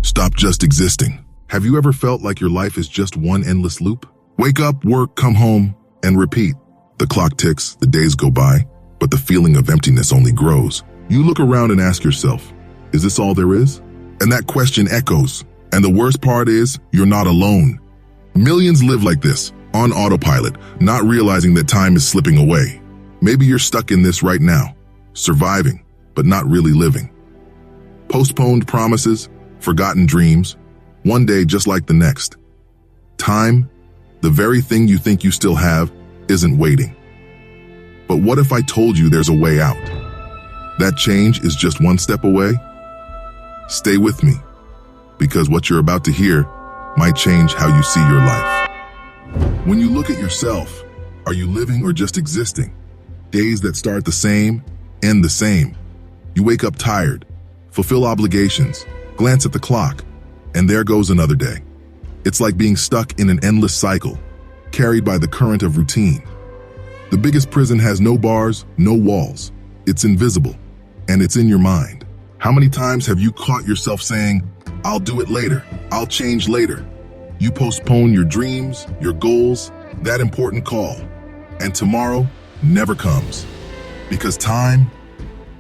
Stop just existing. Have you ever felt like your life is just one endless loop? Wake up, work, come home, and repeat. The clock ticks, the days go by, but the feeling of emptiness only grows. You look around and ask yourself, is this all there is? And that question echoes. And the worst part is, you're not alone. Millions live like this, on autopilot, not realizing that time is slipping away. Maybe you're stuck in this right now, surviving, but not really living. Postponed promises, forgotten dreams, one day just like the next. Time, the very thing you think you still have, isn't waiting. But what if I told you there's a way out? That change is just one step away? Stay with me, because what you're about to hear might change how you see your life. When you look at yourself, are you living or just existing? Days that start the same, end the same. You wake up tired, fulfill obligations, glance at the clock, and there goes another day. It's like being stuck in an endless cycle, carried by the current of routine. The biggest prison has no bars, no walls. It's invisible, and it's in your mind. How many times have you caught yourself saying, I'll do it later, I'll change later? You postpone your dreams, your goals, that important call, and tomorrow never comes. Because time,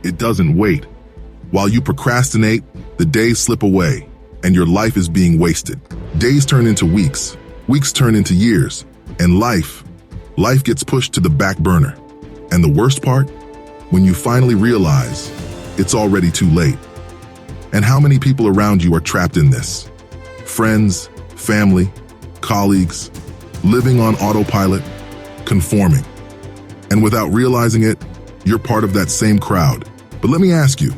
it doesn't wait. While you procrastinate, the days slip away, and your life is being wasted. Days turn into weeks, weeks turn into years, and life gets pushed to the back burner. And the worst part? When you finally realize it's already too late. And how many people around you are trapped in this? Friends, family, colleagues, living on autopilot, conforming. And without realizing it, you're part of that same crowd. But let me ask you,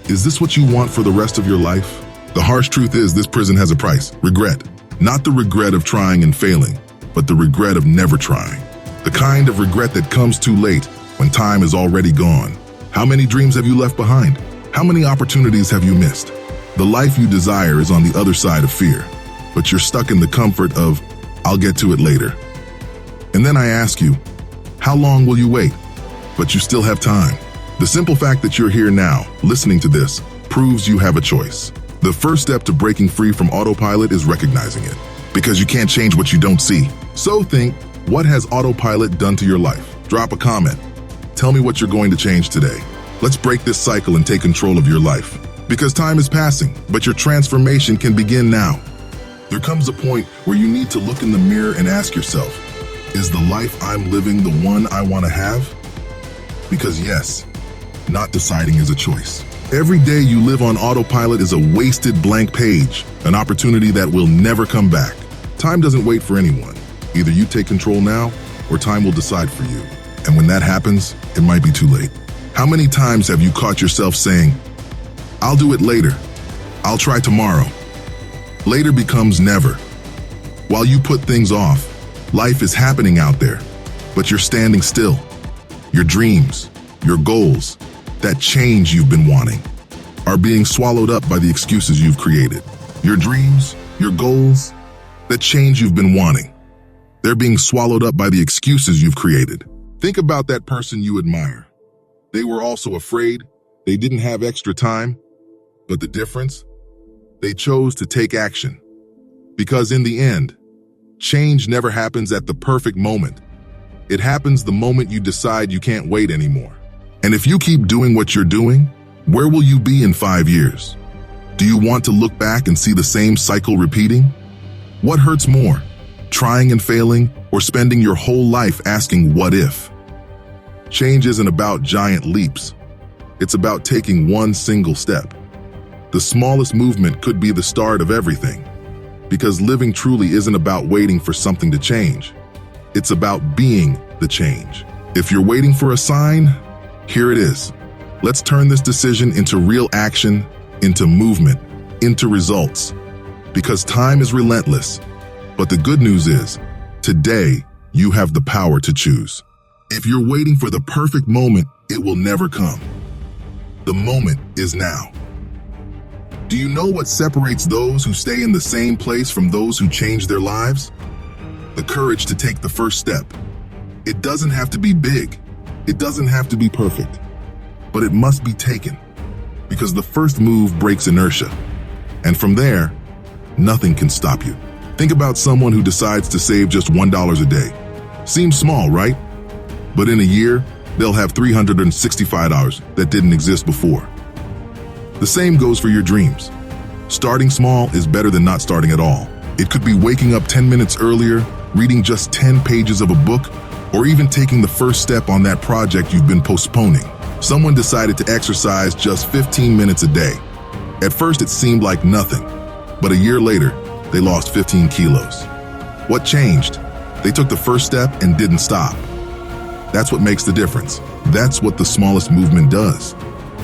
is this what you want for the rest of your life? The harsh truth is this prison has a price, regret. Not the regret of trying and failing, but the regret of never trying. The kind of regret that comes too late when time is already gone. How many dreams have you left behind? How many opportunities have you missed? The life you desire is on the other side of fear, but you're stuck in the comfort of, I'll get to it later. And then I ask you, how long will you wait? But you still have time. The simple fact that you're here now, listening to this, proves you have a choice. The first step to breaking free from autopilot is recognizing it, because you can't change what you don't see. So think, what has autopilot done to your life? Drop a comment. Tell me what you're going to change today. Let's break this cycle and take control of your life. Because time is passing, but your transformation can begin now. There comes a point where you need to look in the mirror and ask yourself, is the life I'm living the one I want to have? Because yes, not deciding is a choice. Every day you live on autopilot is a wasted blank page, an opportunity that will never come back. Time doesn't wait for anyone. Either you take control now, or time will decide for you. And when that happens, it might be too late. How many times have you caught yourself saying, I'll do it later, I'll try tomorrow? Later becomes never. While you put things off, life is happening out there, but you're standing still. Your dreams, your goals, that change you've been wanting, are being swallowed up by the excuses you've created. Your dreams, your goals, that change you've been wanting, they're being swallowed up by the excuses you've created. Think about that person you admire. They were also afraid, they didn't have extra time, but the difference? They chose to take action. Because in the end, change never happens at the perfect moment. It happens the moment you decide you can't wait anymore. And if you keep doing what you're doing, where will you be in 5 years? Do you want to look back and see the same cycle repeating? What hurts more, trying and failing, or spending your whole life asking what if? Change isn't about giant leaps. It's about taking one single step. The smallest movement could be the start of everything. Because living truly isn't about waiting for something to change. It's about being the change. If you're waiting for a sign, here it is. Let's turn this decision into real action, into movement, into results. Because time is relentless. But the good news is, today, you have the power to choose. If you're waiting for the perfect moment, it will never come. The moment is now. Do you know what separates those who stay in the same place from those who change their lives? The courage to take the first step. It doesn't have to be big. It doesn't have to be perfect. But it must be taken. Because the first move breaks inertia. And from there, nothing can stop you. Think about someone who decides to save just $1 a day. Seems small, right? But in a year, they'll have $365 that didn't exist before. The same goes for your dreams. Starting small is better than not starting at all. It could be waking up 10 minutes earlier, reading just 10 pages of a book, or even taking the first step on that project you've been postponing. Someone decided to exercise just 15 minutes a day. At first it seemed like nothing, but a year later, they lost 15 kilos. What changed? They took the first step and didn't stop. That's what makes the difference. That's what the smallest movement does.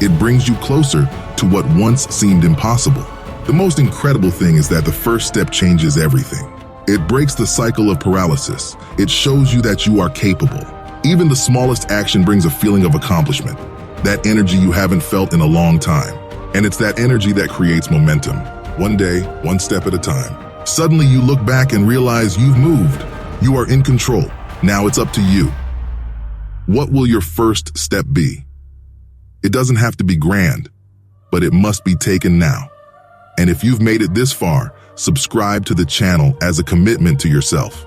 It brings you closer to what once seemed impossible. The most incredible thing is that the first step changes everything. It breaks the cycle of paralysis. It shows you that you are capable. Even the smallest action brings a feeling of accomplishment, that energy you haven't felt in a long time. And it's that energy that creates momentum. One day, one step at a time. Suddenly you look back and realize you've moved. You are in control. Now it's up to you. What will your first step be? It doesn't have to be grand, but it must be taken now. And if you've made it this far, subscribe to the channel as a commitment to yourself.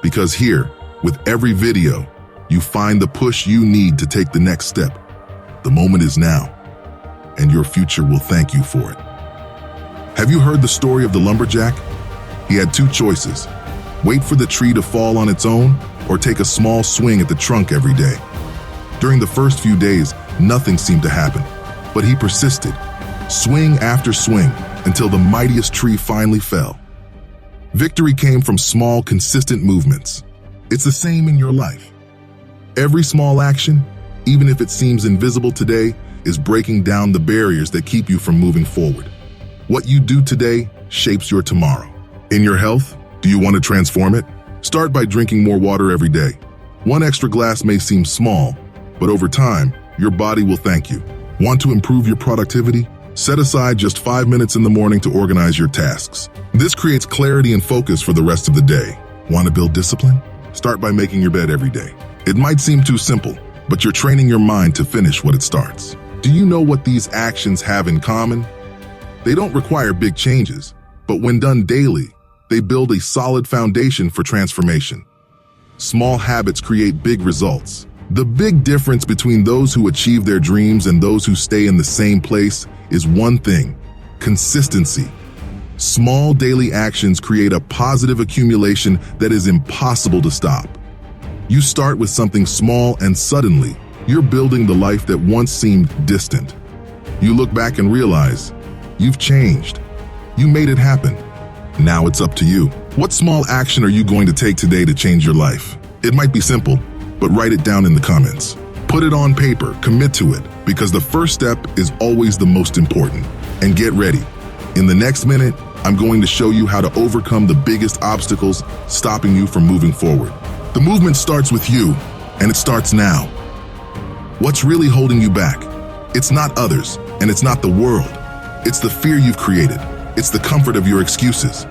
Because here, with every video, you find the push you need to take the next step. The moment is now, and your future will thank you for it. Have you heard the story of the lumberjack? He had two choices: wait for the tree to fall on its own, or take a small swing at the trunk every day. During the first few days, nothing seemed to happen, but he persisted, swing after swing, until the mightiest tree finally fell. Victory came from small, consistent movements. It's the same in your life. Every small action, even if it seems invisible today, is breaking down the barriers that keep you from moving forward. What you do today shapes your tomorrow. In your health, do you want to transform it? Start by drinking more water every day. One extra glass may seem small, but over time, your body will thank you. Want to improve your productivity? Set aside just 5 minutes in the morning to organize your tasks. This creates clarity and focus for the rest of the day. Want to build discipline? Start by making your bed every day. It might seem too simple, but you're training your mind to finish what it starts. Do you know what these actions have in common? They don't require big changes, but when done daily, they build a solid foundation for transformation. Small habits create big results. The big difference between those who achieve their dreams and those who stay in the same place is one thing: consistency. Small daily actions create a positive accumulation that is impossible to stop. You start with something small and suddenly, you're building the life that once seemed distant. You look back and realize, you've changed. You made it happen. Now it's up to you. What small action are you going to take today to change your life? It might be simple, but write it down in the comments. Put it on paper, commit to it, because the first step is always the most important. And get ready. In the next minute, I'm going to show you how to overcome the biggest obstacles stopping you from moving forward. The movement starts with you, and it starts now. What's really holding you back? It's not others, and it's not the world. It's the fear you've created. It's the comfort of your excuses.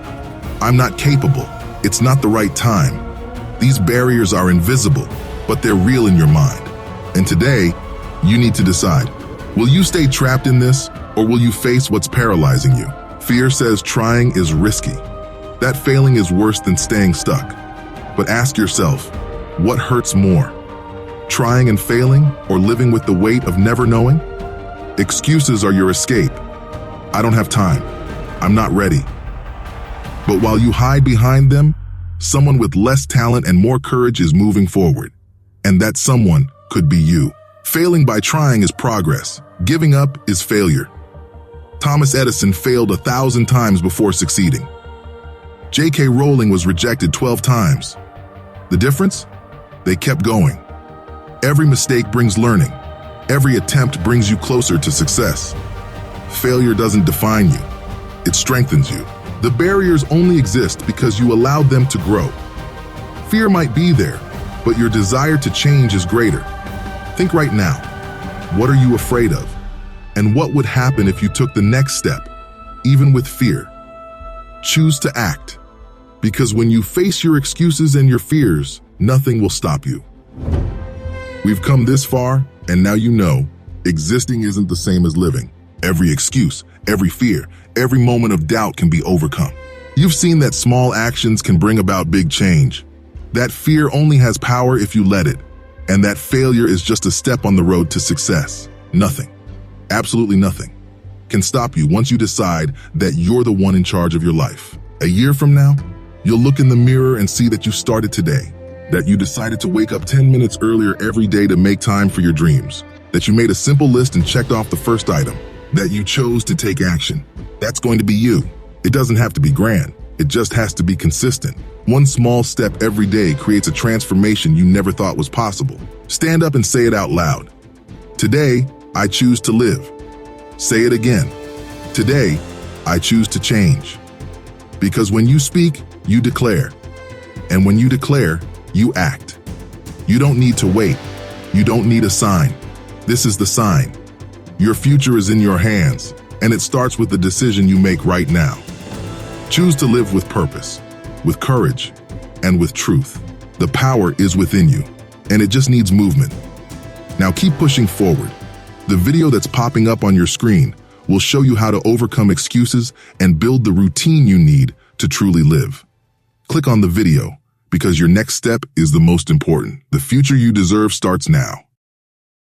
I'm not capable. It's not the right time. These barriers are invisible, but they're real in your mind. And today, you need to decide. Will you stay trapped in this, or will you face what's paralyzing you? Fear says trying is risky. That failing is worse than staying stuck. But ask yourself, what hurts more? Trying and failing, or living with the weight of never knowing? Excuses are your escape. I don't have time. I'm not ready. But while you hide behind them, someone with less talent and more courage is moving forward. And that someone could be you. Failing by trying is progress. Giving up is failure. Thomas Edison failed 1,000 times before succeeding. J.K. Rowling was rejected 12 times. The difference? They kept going. Every mistake brings learning. Every attempt brings you closer to success. Failure doesn't define you. It strengthens you. The barriers only exist because you allowed them to grow. Fear might be there, but your desire to change is greater. Think right now. What are you afraid of? And what would happen if you took the next step, even with fear? Choose to act. Because when you face your excuses and your fears, nothing will stop you. We've come this far, and now you know, existing isn't the same as living. Every excuse, every fear, every moment of doubt can be overcome. You've seen that small actions can bring about big change. That fear only has power if you let it, and that failure is just a step on the road to success. Nothing, absolutely nothing, can stop you once you decide that you're the one in charge of your life. A year from now, you'll look in the mirror and see that you started today, that you decided to wake up 10 minutes earlier every day to make time for your dreams, that you made a simple list and checked off the first item, that you chose to take action. That's going to be you. It doesn't have to be grand. It just has to be consistent. One small step every day creates a transformation you never thought was possible. Stand up and say it out loud. Today, I choose to live. Say it again. Today, I choose to change. Because when you speak, you declare. And when you declare, you act. You don't need to wait. You don't need a sign. This is the sign. Your future is in your hands, and it starts with the decision you make right now. Choose to live with purpose, with courage, and with truth. The power is within you, and it just needs movement. Now keep pushing forward. The video that's popping up on your screen will show you how to overcome excuses and build the routine you need to truly live. Click on the video, because your next step is the most important. The future you deserve starts now.